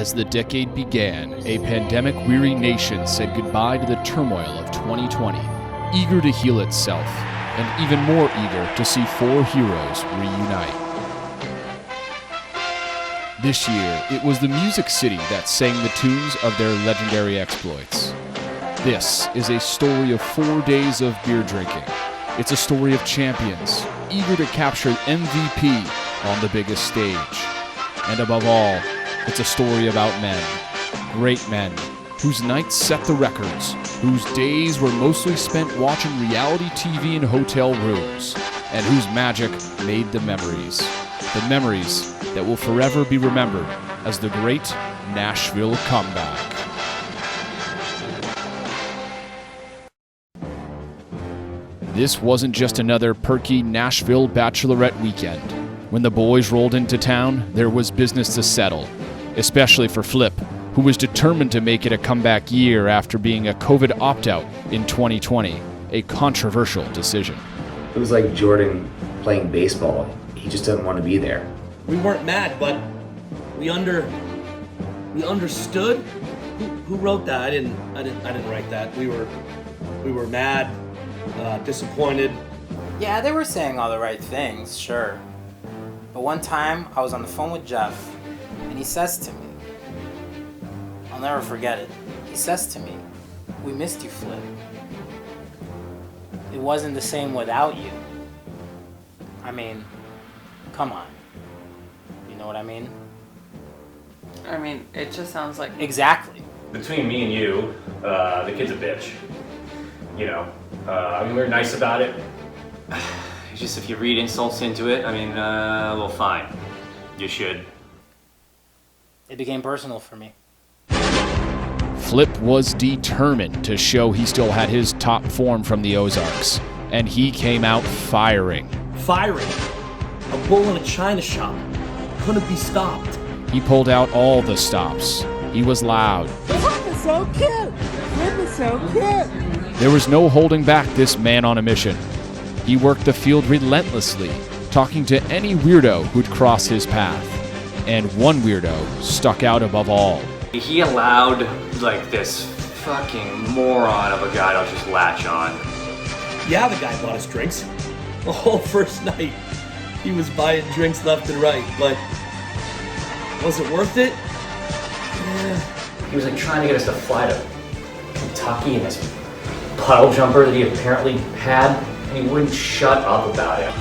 As the decade began, a pandemic-weary nation said goodbye to the turmoil of 2020, eager to heal itself, and even more eager to see four heroes reunite. This year, it was the Music City that sang the tunes of their legendary exploits. This is a story of 4 days of beer drinking. It's a story of champions, eager to capture MVP on the biggest stage. And above all, it's a story about men, great men, whose nights set the records, whose days were mostly spent watching reality TV in hotel rooms, and whose magic made the memories that will forever be remembered as the great Nashville comeback. This wasn't just another perky Nashville bachelorette weekend. When the boys rolled into town, there was business to settle, especially for Flip, who was determined to make it a comeback year after being a COVID opt-out in 2020, a controversial decision. It was like Jordan playing baseball. He just doesn't want to be there. We weren't mad, but we understood. Who wrote that? I didn't write that. We were mad, disappointed. Yeah, they were saying all the right things, sure. But one time, I was on the phone with Jeff, and he says to me, I'll never forget it. He says to me, "We missed you, Flip. It wasn't the same without you." I mean, come on. You know what I mean? I mean, it just sounds like... Exactly. Between me and you, the kid's a bitch. You know, I mean, we're nice about it. It's just if you read insults into it, I mean, well, fine. You should. It became personal for me. Flip was determined to show he still had his top form from the Ozarks, and he came out firing. Firing. A bull in a china shop. Couldn't be stopped. He pulled out all the stops. He was loud. Flip is so cute! Flip is so cute! There was no holding back this man on a mission. He worked the field relentlessly, talking to any weirdo who'd cross his path. And one weirdo stuck out above all. He allowed, like, this fucking moron of a guy to just latch on. Yeah, the guy bought us drinks. The whole first night, he was buying drinks left and right, but was it worth it? Yeah. He was, like, trying to get us to fly to Kentucky in this puddle jumper that he apparently had, and he wouldn't shut up about it.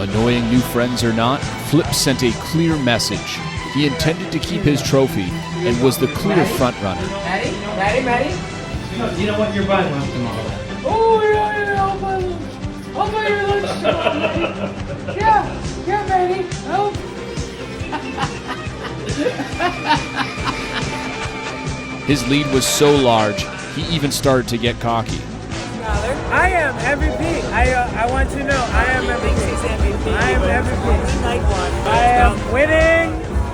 Annoying new friends or not, Flip sent a clear message. He intended to keep his trophy and was the clear frontrunner. Maddie? You know what? You're buying lunch tomorrow. Oh, yeah, I'll buy lunch. I'll buy your lunch tomorrow. Yeah, Maddie. Oh. His lead was so large, he even started to get cocky. I am MVP. I want you to know, I am MVP. I am MVP. I am winning,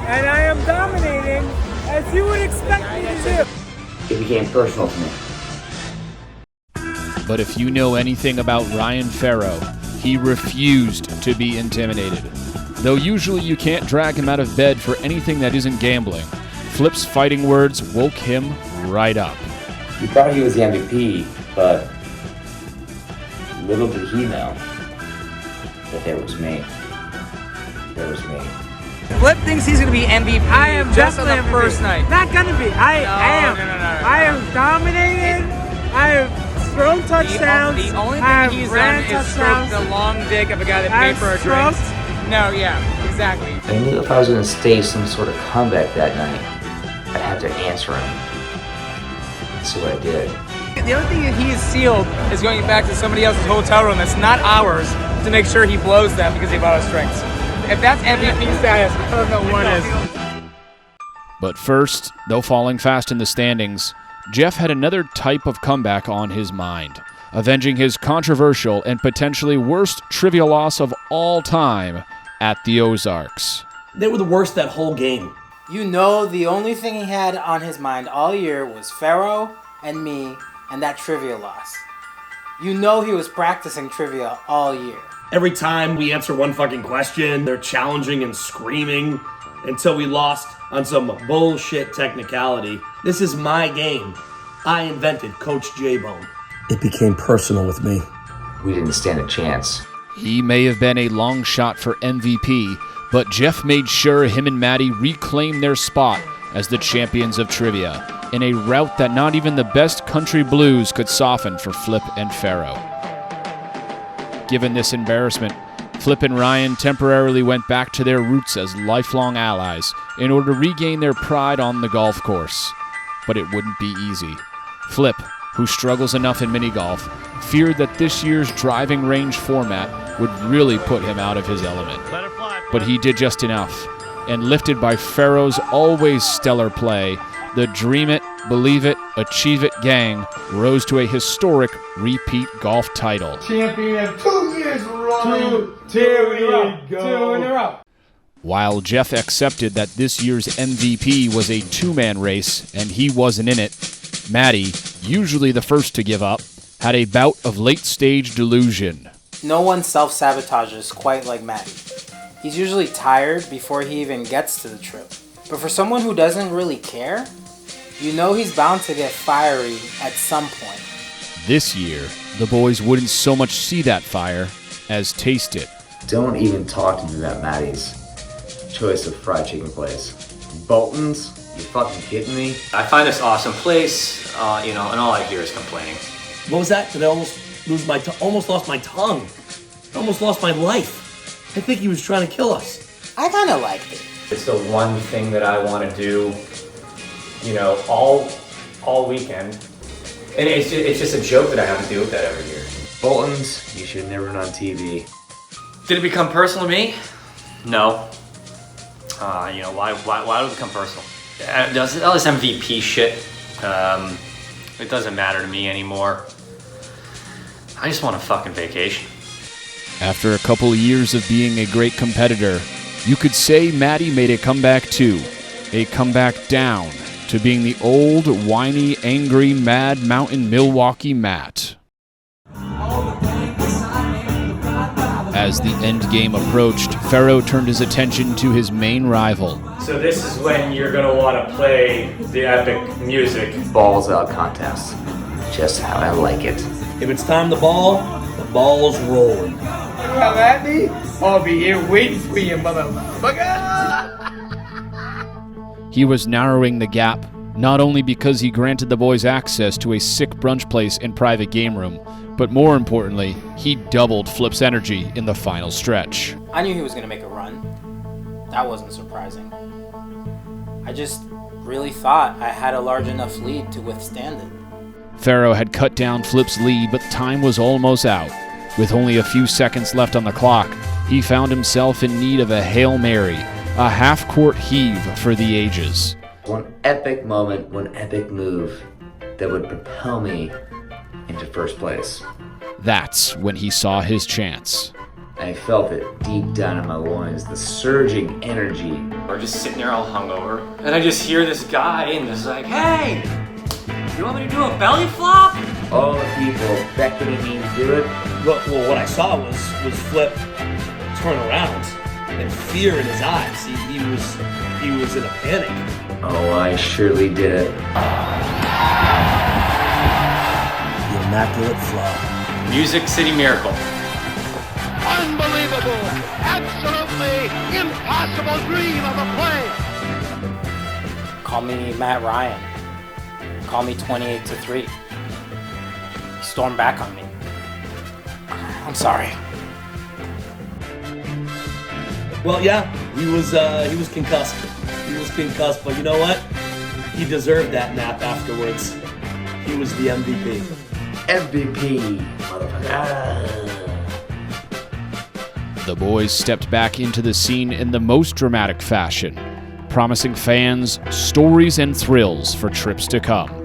and I am dominating, as you would expect me to do. It became personal to me. But if you know anything about Ryan Farrow, he refused to be intimidated. Though usually you can't drag him out of bed for anything that isn't gambling, Flip's fighting words woke him right up. He thought he was the MVP, but little did he know that there was me. There was me. Flip thinks he's going to be MVP I am just on the definitely first MVP. night. Not gonna be. I am. No. I am dominating. I have thrown touchdowns. The only I thing have he's ran done is stroke touchdowns. the long dick of a guy that I paid for a have drink. stroked. No, yeah, exactly. I knew if I was going to stage some sort of comeback that night, I'd have to answer him. So I did. The only thing that he is sealed is going back to somebody else's hotel room that's not ours to make sure he blows them because he bought us drinks. If that's MVP status, I don't know what is. But first, though falling fast in the standings, Jeff had another type of comeback on his mind, avenging his controversial and potentially worst trivia loss of all time at the Ozarks. They were the worst that whole game. You know, the only thing he had on his mind all year was Pharaoh and me and that trivia loss. You know he was practicing trivia all year. Every time we answer one fucking question, they're challenging and screaming. until we lost on some bullshit technicality. This is my game. I invented Coach J-Bone. It became personal with me. We didn't stand a chance. He may have been a long shot for MVP, but Jeff made sure him and Maddie reclaimed their spot as the champions of trivia in a route that not even the best country blues could soften for Flip and Pharaoh. Given this embarrassment, Flip and Ryan temporarily went back to their roots as lifelong allies in order to regain their pride on the golf course. But it wouldn't be easy. Flip, who struggles enough in mini golf, feared that this year's driving range format would really put him out of his element. But he did just enough, and lifted by Pharaoh's always stellar play, the Dream It, Believe It, Achieve It gang rose to a historic repeat golf title. Champion of 2 years running. Two in a row. While Jeff accepted that this year's MVP was a two-man race and he wasn't in it, Maddie, usually the first to give up, had a bout of late-stage delusion. No one self-sabotages quite like Maddie. He's usually tired before he even gets to the trip. But for someone who doesn't really care, you know he's bound to get fiery at some point. This year, the boys wouldn't so much see that fire as taste it. Don't even talk to me about Maddie's choice of fried chicken place. Bolton's? You fucking kidding me? I find this awesome place, and all I hear is complaining. What was that? Did I almost lost my tongue. I almost lost my life. I think he was trying to kill us. I kind of liked it. It's the one thing that I want to do, all weekend. And it's just a joke that I have to do with that every year. Bolton's? You should never run on TV. Did it become personal to me? No. Why would it become personal? All this MVP shit, it doesn't matter to me anymore. I just want a fucking vacation. After a couple of years of being a great competitor, you could say Maddie made a comeback too. A comeback down to being the old, whiny, angry, mad Mountain Milwaukee Matt. As the end game approached, Pharaoh turned his attention to his main rival. So this is when you're gonna want to play the epic music. Balls out contest. Just how I like it. If it's time to ball, the ball's rolling. Come at me? I'll be here waiting for you, motherfucker. He was narrowing the gap, not only because he granted the boys access to a sick brunch place and private game room, but more importantly, he doubled Flip's energy in the final stretch. I knew he was going to make a run. That wasn't surprising. I just really thought I had a large enough lead to withstand it. Pharaoh had cut down Flip's lead, but time was almost out. With only a few seconds left on the clock, he found himself in need of a Hail Mary, a half-court heave for the ages. One epic moment, one epic move that would propel me into first place. That's when he saw his chance. I felt it deep down in my loins, the surging energy. We're just sitting there all hungover, and I just hear this guy, and it's like, hey, you want me to do a belly flop? All the people beckoning me to do it. Well, what I saw was Flip turn around and fear in his eyes. He was in a panic. Oh, I surely did it. The Immaculate Flop. Music City Miracle. Unbelievable, absolutely impossible dream of a play. Call me Matt Ryan. Call me 28-3. He stormed back on me. I'm sorry. Well, yeah, he was concussed. He was concussed, but you know what? He deserved that nap afterwards. He was the MVP. MVP, motherfucker. The boys stepped back into the scene in the most dramatic fashion, promising fans stories and thrills for trips to come.